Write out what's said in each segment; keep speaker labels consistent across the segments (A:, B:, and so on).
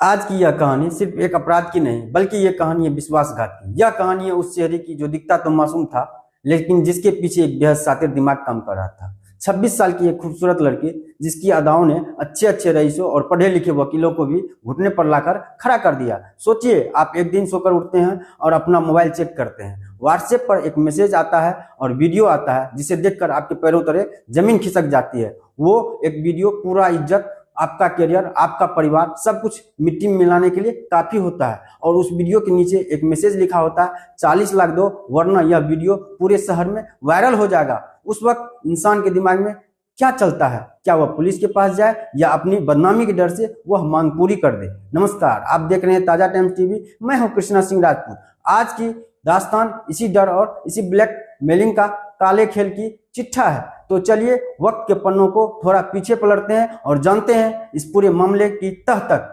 A: आज की यह कहानी सिर्फ एक अपराध की नहीं बल्कि यह कहानी है विश्वासघात की। यह कहानी है उस चेहरे की जो दिखता तो मासूम था लेकिन जिसके पीछे एक बेहद शातिर दिमाग काम कर रहा था। 26 साल की एक खूबसूरत लड़की जिसकी अदाओं ने अच्छे अच्छे रईसों और पढ़े लिखे वकीलों को भी घुटने पर लाकर खड़ा कर दिया। सोचिए, आप एक दिन सोकर उठते हैं और अपना मोबाइल चेक करते हैं, व्हाट्सएप पर एक मैसेज आता है और वीडियो आता है जिसे देखकर आपके पैरों तले जमीन खिसक जाती है। वो एक वीडियो पूरा इज्जत, आपका करियर, आपका परिवार, सब कुछ मिट्टी में मिलाने के लिए काफी होता है और उस वीडियो के नीचे एक मैसेज लिखा होता है, 40 लाख दो वरना यह वीडियो पूरे शहर में वायरल हो जाएगा। उस वक्त इंसान के दिमाग में क्या चलता है? क्या वह पुलिस के पास जाए या अपनी बदनामी के डर से वह मांग पूरी कर दे? नमस्कार, आप देख रहे हैं ताजा टाइम्स टीवी। मैं हूं कृष्णा सिंह राजपूत। आज की दास्तान इसी डर और इसी ब्लैक मेलिंग का काले खेल की चिट्ठा है। तो चलिए वक्त के पन्नों को थोड़ा पीछे पलटते हैं और जानते हैं इस पूरे मामले की तह तक।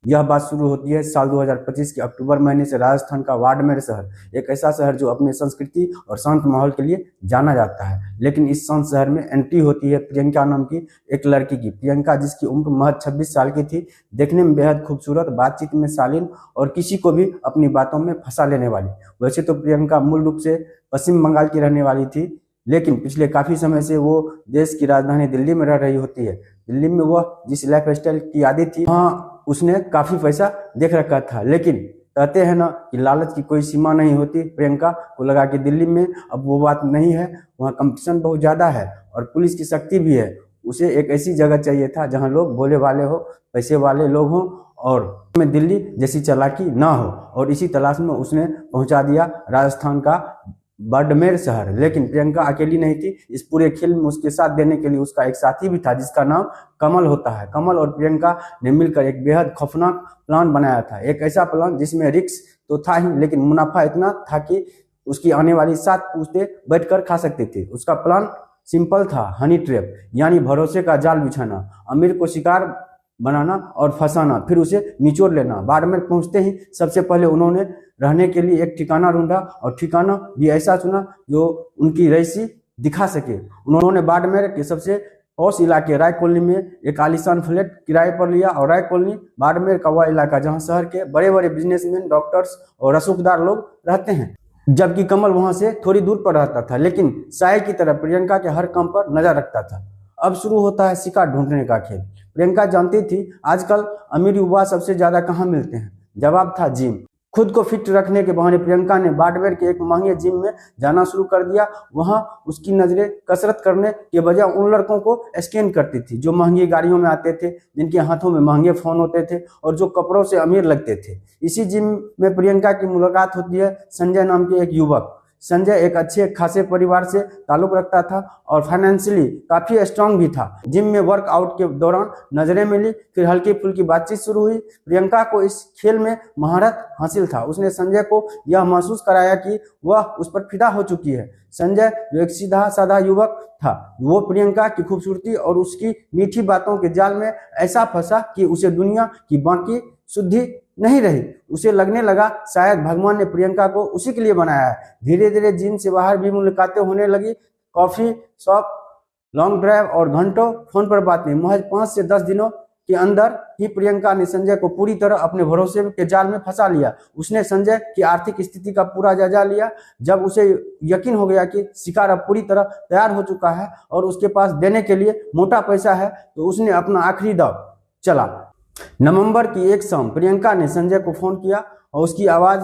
A: यह बात शुरू होती है साल 2025 के अक्टूबर महीने से। राजस्थान का बाड़मेर शहर, एक ऐसा शहर जो अपने संस्कृति और शांत माहौल के लिए जाना जाता है, लेकिन इस शांत शहर में एंट्री होती है प्रियंका नाम की एक लड़की की। प्रियंका, जिसकी उम्र महज 26 साल की थी, देखने में बेहद खूबसूरत, बातचीत में शालीन और किसी को भी अपनी बातों में फंसा लेने वाली। वैसे तो प्रियंका मूल रूप से पश्चिम बंगाल की रहने वाली थी, लेकिन पिछले काफी समय से वो देश की राजधानी दिल्ली में रह रही होती है। दिल्ली में वह जिस लाइफ स्टाइल की आदी थी, वहाँ उसने काफी पैसा देख रखा था, लेकिन कहते हैं ना कि लालच की कोई सीमा नहीं होती। प्रियंका को लगा कि दिल्ली में अब वो बात नहीं है, वहाँ कंपटीशन बहुत ज्यादा है और पुलिस की सख्ती भी है। उसे एक ऐसी जगह चाहिए था जहाँ लोग भोले वाले हो, पैसे वाले लोग हों और में दिल्ली जैसी चालाकी ना हो, और इसी तलाश में उसने पहुंचा दिया राजस्थान का बाड़मेर शहर। लेकिन प्रियंका अकेली नहीं थी। इस पूरे खेल में उसके साथ देने के लिए उसका एक साथी भी था जिसका नाम कमल होता है। कमल और प्रियंका ने मिलकर एक बेहद खौफनाक प्लान बनाया था। एक ऐसा प्लान जिसमें रिस्क तो था ही, लेकिन मुनाफा इतना था कि उसकी आने वाली 7 पुश्तें बैठकर खा सकती थी। उसका प्लान सिंपल था, हनी ट्रैप, यानी भरोसे का जाल बिछाना, अमीर को शिकार बनाना और फंसाना, फिर उसे निचोड़ लेना। बाड़मेर पहुंचते ही सबसे पहले उन्होंने रहने के लिए एक ठिकाना ढूंढा और ठिकाना भी ऐसा चुना जो उनकी रईसी दिखा सके। उन्होंने बाड़मेर के सबसे पॉश इलाके राय कॉलोनी में एक आलीशान फ्लैट किराए पर लिया और राय कॉलोनी बाड़मेर का वह इलाका जहां शहर के बड़े बड़े बिजनेसमैन, डॉक्टर्स और रसूखदार लोग रहते हैं, जबकि कमल वहां से थोड़ी दूर पर रहता था, लेकिन साय की तरह प्रियंका के हर काम पर नजर रखता था। अब शुरू होता है शिकार ढूंढने का खेल। प्रियंका जानती थी आजकल अमीर युवा सबसे ज्यादा कहाँ मिलते हैं। जवाब था जिम। खुद को फिट रखने के बहाने प्रियंका ने बाड़मेर के एक महंगे जिम में जाना शुरू कर दिया। वहां उसकी नजरें कसरत करने के बजाय उन लड़कों को स्कैन करती थी जो महंगी गाड़ियों में आते थे, जिनके हाथों में महंगे फोन होते थे और जो कपड़ों से अमीर लगते थे। इसी जिम में प्रियंका की मुलाकात होती है संजय नाम के एक युवक। संजय एक अच्छे खासे परिवार से ताल्लुक रखता था और फाइनेंशियली काफी स्ट्रांग भी था। जिम में वर्कआउट के दौरान नजरें मिली, फिर हल्की फुल्की बातचीत शुरू हुई। प्रियंका को इस खेल में महारत हासिल था। उसने संजय को यह महसूस कराया कि वह उस पर फिदा हो चुकी है। संजय जो एक सीधा साधा युवक था, वो प्रियंका की खूबसूरती और उसकी मीठी बातों के जाल में ऐसा फंसा कि उसे दुनिया की बाकी शुद्धि नहीं रही। उसे लगने लगा शायद भगवान ने प्रियंका को उसी के लिए बनाया है। धीरे धीरे जिम से बाहर भी मुलाकातें होने लगी, कॉफी शॉप, लॉन्ग ड्राइव और घंटों फोन पर बातें। महज 5 से 10 दिनों के अंदर ही प्रियंका ने संजय को पूरी तरह अपने भरोसे के जाल में फंसा लिया। उसने संजय की आर्थिक स्थिति का पूरा जायजा लिया। जब उसे यकीन हो गया कि शिकार अब पूरी तरह तैयार हो चुका है और उसके पास देने के लिए मोटा पैसा है, तो उसने अपना आखिरी दाव चला। नवंबर की एक शाम प्रियंका ने संजय को फोन किया और उसकी आवाज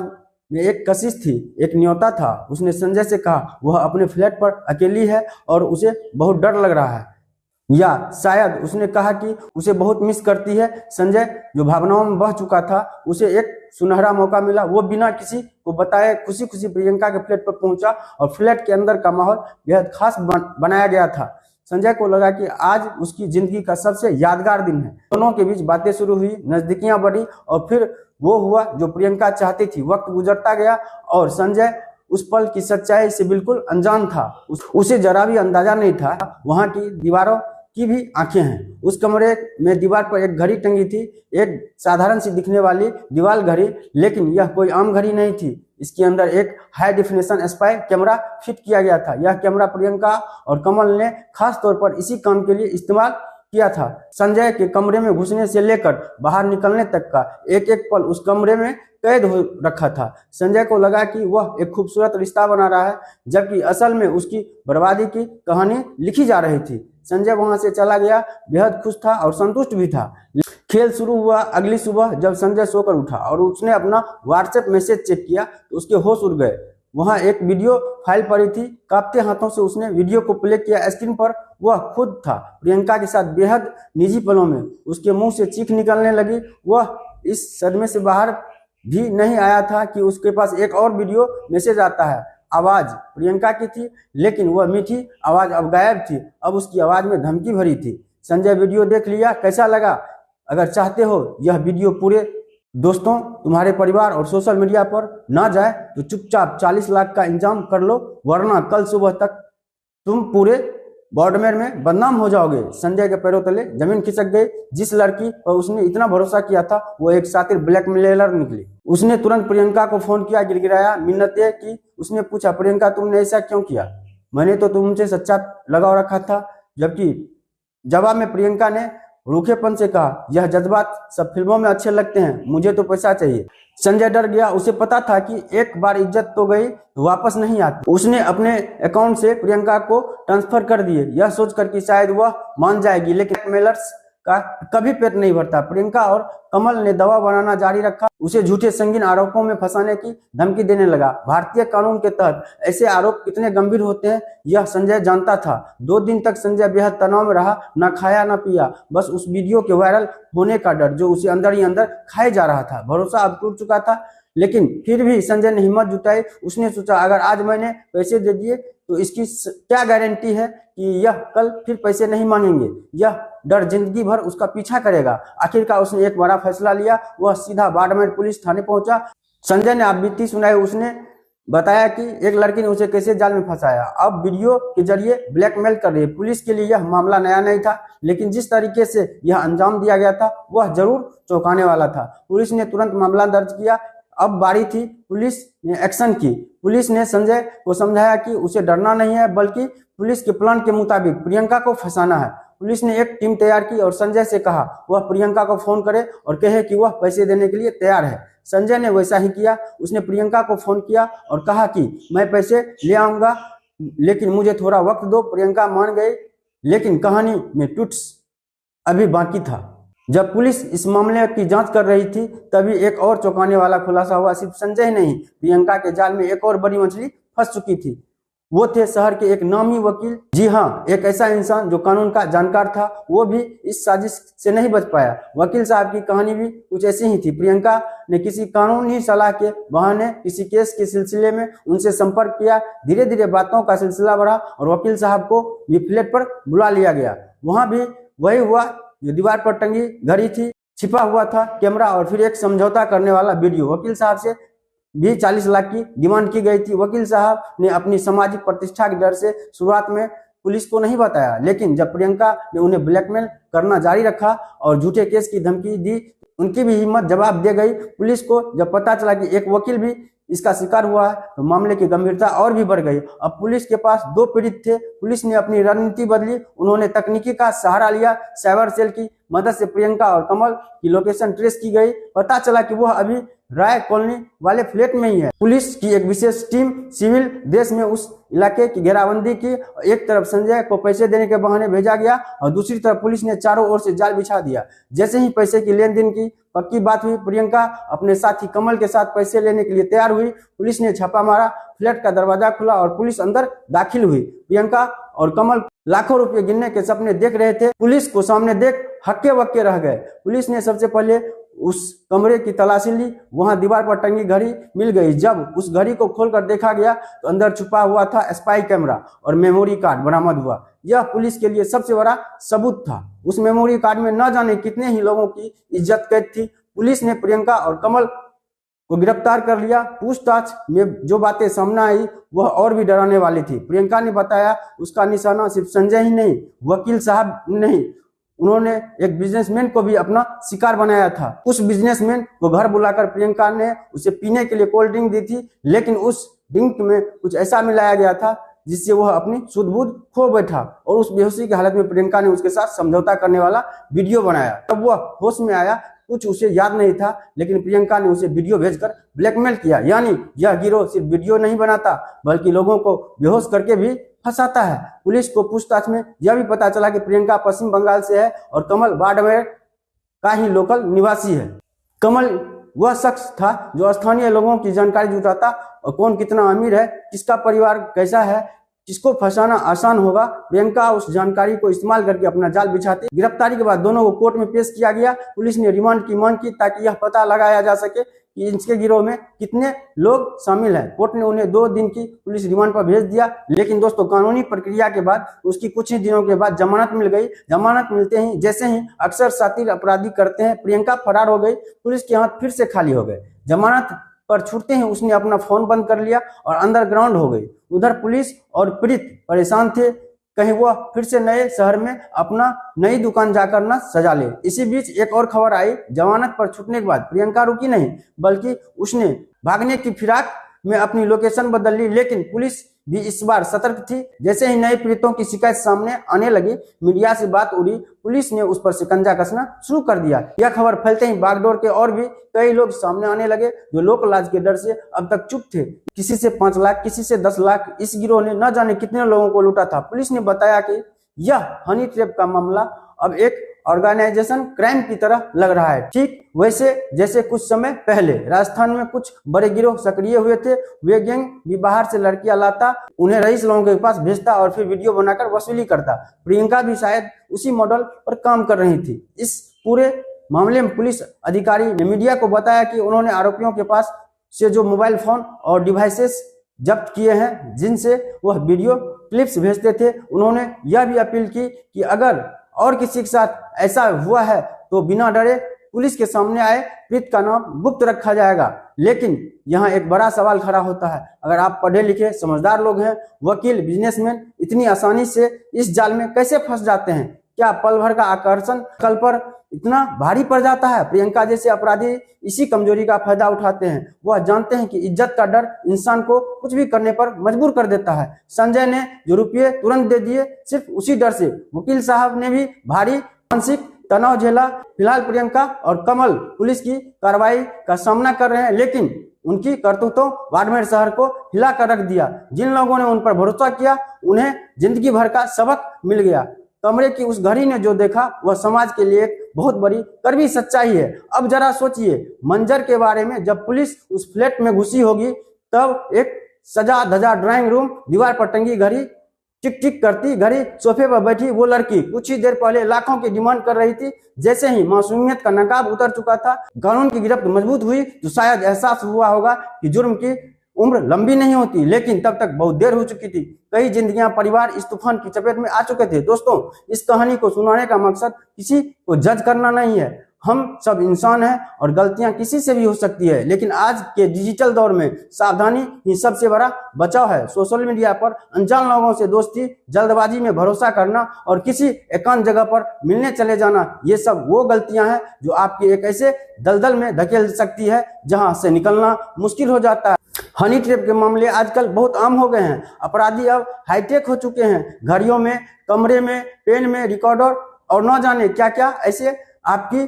A: में एक कशिश थी, एक न्योता था। उसने संजय से कहा वह अपने फ्लैट पर अकेली है और उसे बहुत डर लग रहा है, या शायद उसने कहा कि उसे बहुत मिस करती है। संजय जो भावनाओं में बह चुका था, उसे एक सुनहरा मौका मिला। वो बिना किसी को बताए खुशी खुशी प्रियंका के फ्लैट पर पहुंचा और फ्लैट के अंदर का माहौल बेहद खास बनाया गया था। संजय को लगा कि आज उसकी जिंदगी का सबसे यादगार दिन है। दोनों के बीच बातें शुरू हुई, नजदीकियां बढ़ी और फिर वो हुआ जो प्रियंका चाहती थी। वक्त गुजरता गया और संजय उस पल की सच्चाई से बिल्कुल अनजान था। उसे जरा भी अंदाजा नहीं था वहां की दीवारों की भी आंखें हैं। उस कमरे में दीवार पर एक घड़ी टंगी थी, एक साधारण सी दिखने वाली दीवार घड़ी, लेकिन यह कोई आम घड़ी नहीं थी। इसके अंदर एक high definition spy camera fit किया गया था। यह कैमरा प्रियंका और कमल ने खास तौर पर इसी काम के लिए इस्तेमाल किया था। संजय के कमरे में घुसने से लेकर बाहर निकलने तक का एक एक पल उस कमरे में कैद हो रखा था। संजय को लगा कि वह एक खूबसूरत रिश्ता बना रहा है, जबकि असल में उसकी बर्बादी की कहानी लिखी जा रही थी। संजय वहां से चला गया, बेहद खुश था और संतुष्ट भी था। खेल शुरू हुआ। अगली सुबह जब संजय सोकर उठा और उसने अपना व्हाट्सएप मैसेज चेक किया तो उसके होश उड़ गए। वहां एक वीडियो फाइल पड़ी थी। कांपते हाथों से उसने वीडियो को प्ले किया। स्क्रीन पर वह खुद था, प्रियंका के साथ बेहद निजी पलों में। उसके मुंह से चीख निकलने लगी। वह इस सदमे से बाहर भी नहीं आया था कि उसके पास एक और वीडियो मैसेज आता है। आवाज प्रियंका की थी, लेकिन वह मीठी आवाज अब गायब थी। अब उसकी आवाज में धमकी भरी थी। संजय वीडियो देख लिया, कैसा लगा? अगर चाहते हो यह वीडियो पूरे दोस्तों, तुम्हारे परिवार और सोशल मीडिया पर ना जाए तो चुपचाप 40 लाख का इंतजाम कर लो, वरना कल सुबह तक तुम पूरे बॉर्डमेर में बदनाम हो जाओगे। संजय के पैरों तले जमीन खिसक गई। जिस लड़की पर उसने इतना भरोसा किया था वो एक शातिर ब्लैकमेलर निकली। उसने तुरंत प्रियंका को फोन किया, गिड़गिड़ाया, मिन्नतें की। उसने पूछा, प्रियंका तुमने ऐसा क्यों किया? मैंने तो तुमसे सच्चा लगाव रखा था। जबकि जवाब में प्रियंका ने रूखेपन से कहा, यह जज्बात सब फिल्मों में अच्छे लगते हैं, मुझे तो पैसा चाहिए। संजय डर गया। उसे पता था कि एक बार इज्जत तो गई तो वापस नहीं आती। उसने अपने अकाउंट से प्रियंका को ट्रांसफर कर दिए, यह सोचकर कि शायद वह मान जाएगी, लेकिन मेलर्स का कभी पेट नहीं भरता। प्रियंका और कमल ने दवा बनाना जारी रखा। उसे झूठे संगीन आरोपों में फंसाने की धमकी देने लगा। भारतीय कानून के तहत ऐसे आरोप कितने गंभीर होते हैं यह संजय जानता था। 2 दिन तक संजय बेहद तनाव में रहा, ना खाया ना पिया, बस उस वीडियो के वायरल होने का डर जो उसे अंदर ही अंदर खाए जा रहा था। भरोसा अब टूट चुका था, लेकिन फिर भी संजय ने हिम्मत जुटाई। उसने सोचा, अगर आज मैंने पैसे दे दिए तो इसकी क्या गारंटी है कि यह कल फिर पैसे नहीं मांगेंगे। यह डर जिंदगी भर उसका पीछा करेगा। आखिरकार उसने एक बड़ा फैसला लिया। वह सीधा बाड़मेर पुलिस थाने पहुंचा। संजय ने आप बीती सुनाई। उसने बताया कि एक लड़की ने उसे कैसे जाल में फंसाया, अब वीडियो के जरिए ब्लैकमेल कर रही है। पुलिस के लिए यह मामला नया नहीं था, लेकिन जिस तरीके से यह अंजाम दिया गया था वह जरूर चौंकाने वाला था। पुलिस ने तुरंत मामला दर्ज किया। अब बारी थी पुलिस ने एक्शन की। पुलिस ने संजय को समझाया कि उसे डरना नहीं है, बल्कि पुलिस के प्लान के मुताबिक प्रियंका को फंसाना है। पुलिस ने एक टीम तैयार की और संजय से कहा वह प्रियंका को फोन करे और कहे कि वह पैसे देने के लिए तैयार है। संजय ने वैसा ही किया। उसने प्रियंका को फोन किया और कहा कि मैं पैसे ले आऊंगा, लेकिन मुझे थोड़ा वक्त दो। प्रियंका मान गई, लेकिन कहानी में ट्विस्ट अभी बाकी था। जब पुलिस इस मामले की जांच कर रही थी तभी एक और चौंकाने वाला खुलासा हुआ। सिर्फ संजय नहीं, प्रियंका के जाल में एक और बड़ी मछली फंस चुकी थी। वो थे शहर के एक नामी वकील। जी हाँ, एक ऐसा इंसान जो कानून का जानकार था। वो भी इस साजिश से नहीं बच पाया। वकील साहब की कहानी भी कुछ ऐसी ही थी। प्रियंका ने किसी कानूनी सलाह के बहाने किसी केस के सिलसिले में उनसे संपर्क किया। धीरे धीरे बातों का सिलसिला बढ़ा और वकील साहब को भी फ्लैट पर बुला लिया गया। वहां भी वही हुआ जो दीवार पर टंगी घड़ी थी, छिपा हुआ था कैमरा और फिर एक समझौता करने वाला वीडियो। वकील साहब से भी 40 लाख की डिमांड की गई थी। वकील साहब ने अपनी सामाजिक प्रतिष्ठा के डर से शुरुआत में पुलिस को नहीं बताया, लेकिन जब प्रियंका ने उन्हें ब्लैकमेल करना जारी रखा और झूठे केस की धमकी दी, उनकी भी हिम्मत जवाब दे गई। पुलिस को जब पता चला कि एक वकील भी इसका शिकार हुआ है तो मामले की गंभीरता और भी बढ़ गई। अब पुलिस के पास 2 पीड़ित थे। पुलिस ने अपनी रणनीति बदली। उन्होंने तकनीकी का सहारा लिया। साइबर सेल की मदद से प्रियंका और कमल की लोकेशन ट्रेस की गई। पता चला कि वह अभी राय कॉलोनी वाले फ्लैट में ही है। पुलिस की एक विशेष टीम सिविल ड्रेस में उस इलाके की घेराबंदी की। एक तरफ संजय को पैसे देने के बहाने भेजा गया और दूसरी तरफ पुलिस ने चारों ओर से जाल बिछा दिया। जैसे ही पैसे की लेन देन की पक्की बात हुई, प्रियंका अपने साथी कमल के साथ पैसे लेने के लिए तैयार हुई। पुलिस ने छापा मारा। फ्लैट का दरवाजा खुला और पुलिस अंदर दाखिल हुई। प्रियंका और कमल लाखों रुपए गिनने के सपने देख रहे थे। पुलिस को सामने देख हक्के बक्के रह गए। पुलिस ने सबसे पहले उस कमरे की तलाशी ली। वहां दीवार पर टंगी घड़ी मिल गई। जब उस घड़ी को खोलकर देखा गया तो अंदर छुपा हुआ था स्पाई कैमरा और मेमोरी कार्ड बरामद हुआ। यह पुलिस के लिए सबसे बड़ा सबूत था। उस मेमोरी कार्ड में न जाने कितने ही लोगों की इज्जत कैद थी। पुलिस ने प्रियंका और कमल को गिरफ्तार कर लिया। पूछताछ में जो बातें सामने आई वह और भी डराने वाली थी। प्रियंका ने बताया उसका निशाना सिर्फ संजय ही नहीं, वकील साहब नहीं, उन्होंने एक बिजनेसमैन को भी अपना शिकार बनाया था। उस बिजनेसमैन को घर बुलाकर प्रियंका ने उसे पीने के लिए कोल्ड ड्रिंक दी थी, लेकिन उस ड्रिंक में कुछ ऐसा मिलाया गया था जिससे वह अपनी सुध बुध खो बैठा और उस बेहोशी की हालत में प्रियंका ने उसके साथ समझौता करने वाला वीडियो बनाया। तब वह होश में आया, कुछ उसे याद नहीं था, लेकिन प्रियंका ने उसे वीडियो भेजकर ब्लैकमेल किया। यानी यह गिरोह सिर्फ वीडियो नहीं बनाता बल्कि लोगों को बेहोश करके भी फंसाता है। पुलिस को पूछताछ में यह भी पता चला कि प्रियंका पश्चिम बंगाल से है और कमल बाड़मेर का ही लोकल निवासी है। कमल वह शख्स था जो स्थानीय लोगों की जानकारी जुटाता और कौन कितना अमीर है, किसका परिवार कैसा है, किसको फंसाना आसान होगा। प्रियंका उस जानकारी को इस्तेमाल करके अपना जाल बिछाती। गिरफ्तारी के बाद दोनों को कोर्ट में पेश किया गया। पुलिस ने रिमांड की मांग की ताकि यह पता लगाया जा सके कि इसके गिरोह में कितने लोग शामिल हैं। कोर्ट ने उन्हें 2 दिन की पुलिस रिमांड पर भेज दिया। लेकिन दोस्तों, कानूनी प्रक्रिया के बाद उसकी कुछ ही दिनों के बाद जमानत मिल गई। जमानत मिलते ही जैसे ही अक्सर शातिर अपराधी करते हैं, प्रियंका फरार हो गई। पुलिस के हाथ फिर से खाली हो गए। जमानत पर छूटते ही उसने अपना फोन बंद कर लिया और अंडरग्राउंड हो गई। उधर पुलिस और पीड़ित परेशान थे, कहीं वह फिर से नए शहर में अपना नई दुकान जाकर न सजा ले। इसी बीच एक और खबर आई। जमानत पर छूटने के बाद प्रियंका रुकी नहीं, बल्कि उसने भागने की फिराक में अपनी लोकेशन बदल ली। लेकिन पुलिस भी इस बार सतर्क थी। जैसे ही नए पीड़ितों की शिकायत सामने आने लगी, मीडिया से बात उड़ी, पुलिस ने उस पर शिकंजा कसना शुरू कर दिया। यह खबर फैलते ही बागडोर के और भी कई लोग सामने आने लगे जो लोक लाज के डर से अब तक चुप थे। किसी से 5 लाख, किसी से 10 लाख। इस गिरोह ने न जाने कितने लोगों को लूटा था। पुलिस ने बताया कि यह हनी ट्रैप का मामला अब एक ऑर्गेनाइजेशन क्राइम की तरह लग रहा है, ठीक वैसे जैसे कुछ समय पहले राजस्थान में कुछ बड़े गिरोह सक्रिय हुए थे। वे गैंग भी बाहर से लड़कियां लाता, उन्हें रईस लोगों के पास भेजता और फिर वीडियो बनाकर वसूली करता। प्रियंका भी शायद उसी मॉडल पर काम कर रही थी। इस पूरे मामले में पुलिस अधिकारी ने मीडिया को बताया कि उन्होंने आरोपियों के पास से जो मोबाइल फोन और डिवाइसेस जब्त किए हैं, जिनसे वह वीडियो क्लिप्स भेजते थे, उन्होंने यह भी अपील की कि अगर और किसी के साथ ऐसा हुआ है तो बिना डरे पुलिस के सामने आए, पीड़ित का नाम गुप्त रखा जाएगा। लेकिन यहाँ एक बड़ा सवाल खड़ा होता है, अगर आप पढ़े लिखे समझदार लोग हैं, वकील, बिजनेसमैन, इतनी आसानी से इस जाल में कैसे फंस जाते हैं? क्या पल भर का आकर्षण कल पर इतना भारी पड़ जाता है? प्रियंका जैसे अपराधी इसी कमजोरी का फायदा उठाते हैं। वह जानते हैं कि इज्जत का डर इंसान को कुछ भी करने पर मजबूर कर देता है। संजय ने जो रुपये तुरंत दे दिए, सिर्फ उसी डर से। वकील साहब ने भी भारी मानसिक तनाव झेला। फिलहाल प्रियंका और कमल पुलिस की कार्रवाई का सामना कर रहे हैं, लेकिन उनकी करतूतों बाड़मेर शहर को हिला कर रख दिया। जिन लोगों ने उन पर भरोसा किया, उन्हें जिंदगी भर का सबक मिल गया। कमरे की उस घड़ी ने जो देखा, वह समाज के लिए एक बहुत बड़ी कड़वी सच्चाई है। अब जरा सोचिए मंजर के बारे में। जब पुलिस उस फ्लैट में घुसी होगी, तब एक सजा धजा ड्राइंग रूम, दीवार पर टंगी घड़ी टिक टिक करती घड़ी, सोफे पर बैठी वो लड़की कुछ ही देर पहले लाखों की डिमांड कर रही थी। जैसे ही मासूमियत का नकाब उतर चुका था, कानून की गिरफ्त मजबूत हुई, तो शायद एहसास हुआ होगा कि जुर्म की उम्र लंबी नहीं होती। लेकिन तब तक बहुत देर हो चुकी थी। कई जिंदगियां, परिवार इस तूफान की चपेट में आ चुके थे। दोस्तों, इस कहानी को सुनाने का मकसद किसी को जज करना नहीं है। हम सब इंसान हैं और गलतियां किसी से भी हो सकती है, लेकिन आज के डिजिटल दौर में सावधानी ही सबसे बड़ा बचाव है। सोशल मीडिया पर अनजान लोगों से दोस्ती, जल्दबाजी में भरोसा करना और किसी एकांत जगह पर मिलने चले जाना, ये सब वो गलतियां हैं जो आपके एक ऐसे दलदल में धकेल सकती है जहां से निकलना मुश्किल हो जाता है। हनी ट्रैप के मामले आजकल बहुत आम हो गए हैं। अपराधी अब हाईटेक हो चुके हैं। घड़ियों में, कमरे में, पेन में, रिकॉर्डर और न जाने क्या क्या। ऐसे आपकी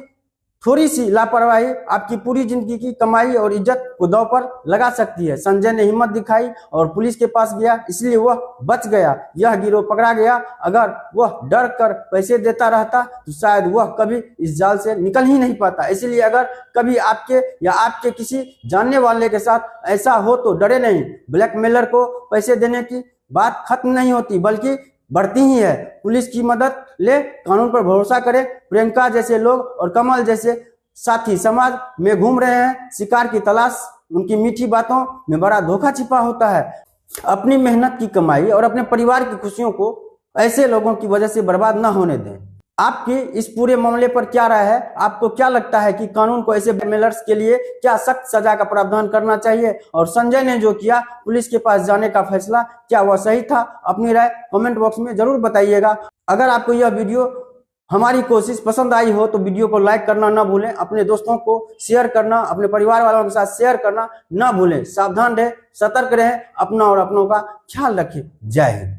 A: थोड़ी सी लापरवाही आपकी पूरी जिंदगी की कमाई और इज्जत को दांव पर लगा सकती है। संजय ने हिम्मत दिखाई और पुलिस के पास गया, इसलिए वह बच गया। यह गिरोह पकड़ा गया। अगर वह डर कर पैसे देता रहता तो शायद वह कभी इस जाल से निकल ही नहीं पाता। इसलिए अगर कभी आपके या आपके किसी जानने वाले के साथ ऐसा हो तो डरे नहीं। ब्लैकमेलर को पैसे देने की बात खत्म नहीं होती, बल्कि बढ़ती ही है। पुलिस की मदद ले, कानून पर भरोसा करें। प्रियंका जैसे लोग और कमल जैसे साथी समाज में घूम रहे हैं शिकार की तलाश। उनकी मीठी बातों में बड़ा धोखा छिपा होता है। अपनी मेहनत की कमाई और अपने परिवार की खुशियों को ऐसे लोगों की वजह से बर्बाद न होने दें। आपकी इस पूरे मामले पर क्या राय है? आपको क्या लगता है कि कानून को ऐसे ब्लैकमेलर्स के लिए क्या सख्त सजा का प्रावधान करना चाहिए? और संजय ने जो किया, पुलिस के पास जाने का फैसला, क्या वह सही था? अपनी राय कमेंट बॉक्स में जरूर बताइएगा। अगर आपको यह वीडियो हमारी कोशिश पसंद आई हो तो वीडियो को लाइक करना ना भूलें, अपने दोस्तों को शेयर करना, अपने परिवार वालों के साथ शेयर करना ना भूलें। सावधान रहें, सतर्क रहें, अपना और अपनों का ख्याल रखें। जय हिंद।